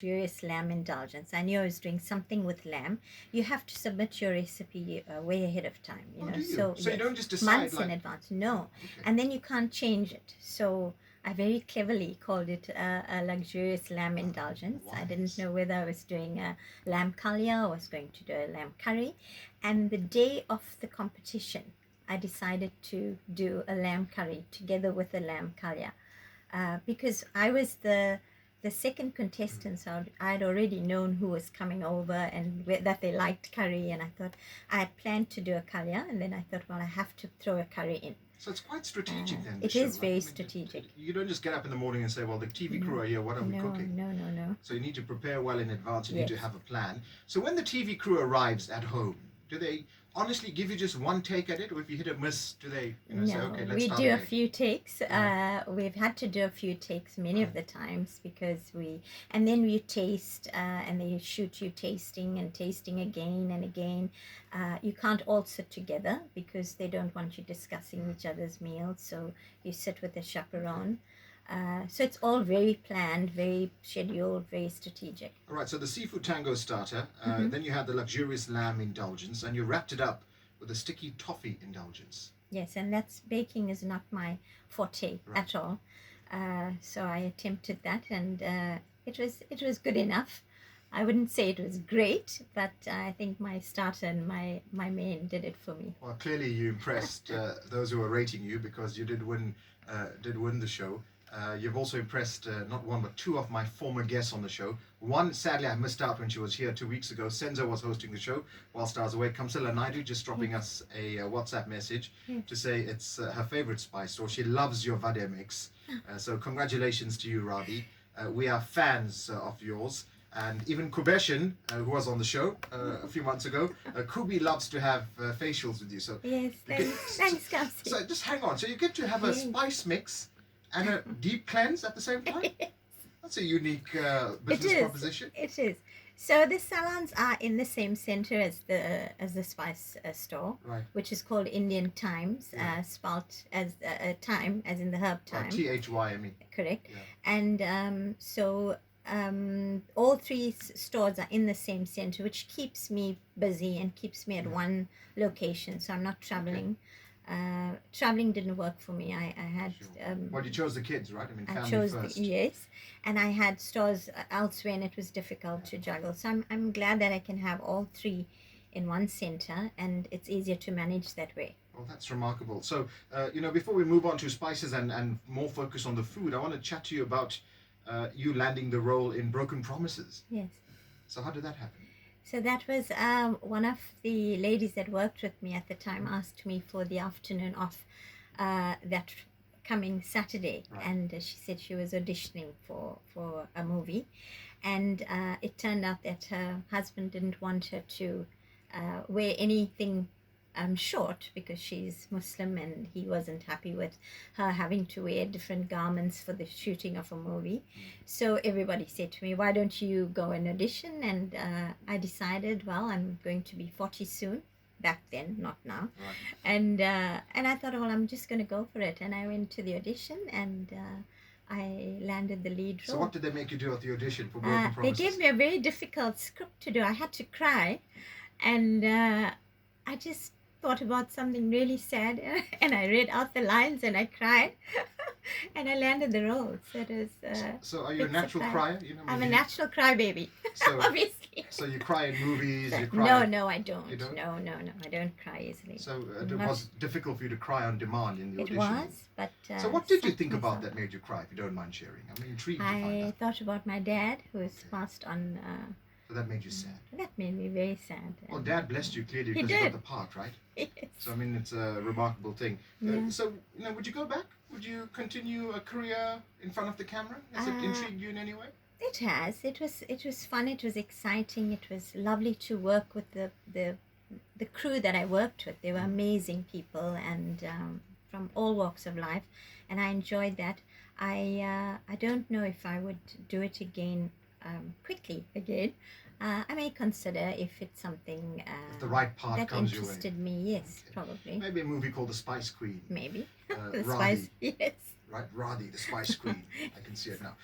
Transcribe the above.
luxurious lamb indulgence. I knew I was doing something with lamb. You have to submit your recipe way ahead of time, you know. Do you? So So you yes, don't just decide months like in advance. No, okay. and then you can't change it. So I very cleverly called it a luxurious lamb indulgence. I didn't Wise. know whether I was doing a lamb kalya or was going to do a lamb curry. And the day of the competition, I decided to do a lamb curry together with a lamb kalya, because I was the second contestant, so I'd already known who was coming over and that they liked curry, and I thought I had planned to do a kalya, and then I thought, well, I have to throw a curry in. So it's quite strategic then. It is very strategic. You don't just get up in the morning and say, "Well, the TV crew are here. What are we cooking?" No. So you need to prepare well in advance. You Yes. need to have a plan. So when the TV crew arrives at home, do they honestly give you just one take at it, or if you hit a miss, do they say, "Okay, let's we start do again"? a few takes. We've had to do a few takes many of the times because and then we taste, and they shoot you tasting and tasting again and again. You can't all sit together because they don't want you discussing each other's meals, so you sit with a chaperone. So it's all very planned, very scheduled, very strategic. All right, so the seafood tango starter, then you had the luxurious lamb indulgence, and you wrapped it up with a sticky toffee indulgence. Yes, and baking is not my forte at all. So I attempted that, and it was good enough. I wouldn't say it was great, but I think my starter and my main did it for me. Well, clearly you impressed those who were rating you, because you did win the show. You've also impressed not one but two of my former guests on the show. One, sadly, I missed out when she was here 2 weeks ago. Senzo was hosting the show whilst I was away. Kamsila Naidu just dropping us a WhatsApp message to say it's her favorite spice, or she loves your vade mix. So congratulations to you, Radhi. We are fans of yours. And even Kubeshin, who was on the show a few months ago, Kubi loves to have facials with you. So yes, thanks, Kamsi. So just hang on. So you get to have a spice mix and a deep cleanse at the same time? That's a unique business proposition. It is. So the salons are in the same center as the spice store, right, which is called Indian Thymes, spelt as thyme, as in the herb thyme. THYME. Correct. Yeah. And so all three stores are in the same center, which keeps me busy and keeps me at one location, so I'm not traveling. Traveling didn't work for me. I had well, you chose the kids, right? I mean, family I chose first. Yes, and I had stores elsewhere, and it was difficult to juggle. So I'm glad that I can have all three in one center, and it's easier to manage that way. Well, that's remarkable. So before we move on to spices and more focus on the food, I want to chat to you about you landing the role in Broken Promises. Yes. So how did that happen? So that was one of the ladies that worked with me at the time asked me for the afternoon off that coming Saturday, right, and she said she was auditioning for a movie, and it turned out that her husband didn't want her to wear anything short because she's Muslim, and he wasn't happy with her having to wear different garments for the shooting of a movie. So everybody said to me, why don't you go and audition? And I decided, well, I'm going to be 40 soon, back then, not now. Right. And I thought, well, I'm just going to go for it. And I went to the audition, and I landed the lead role. So what did they make you do at the audition for Broken Promises? They gave me a very difficult script to do. I had to cry, and I just thought about something really sad, and I read out the lines and I cried and I landed the role. So it was so are you a natural crier? I'm a natural crybaby. So, obviously. So you cry in movies, you cry... No, I don't. You don't? No, I don't cry easily. So it was difficult for you to cry on demand in the audition? It was, but... so what did you think about that made you cry, if you don't mind sharing? I'm intrigued to find out. I thought about my dad, who was passed on... so that made you sad? That made me very sad. Well, Dad blessed you clearly because you got the part, right? Yes. So, I mean, it's a remarkable thing. Yeah. So, would you go back? Would you continue a career in front of the camera? Has it intrigued you in any way? It has. It was fun. It was exciting. It was lovely to work with the crew that I worked with. They were amazing people, and from all walks of life, and I enjoyed that. I don't know if I would do it again. Quickly again. I may consider if it's something if the right part that comes interested your way. Me. Yes, okay. Probably. Maybe a movie called The Spice Queen. Maybe. The Spice. Yes. Right, Radhi, the Spice Queen. I can see it now.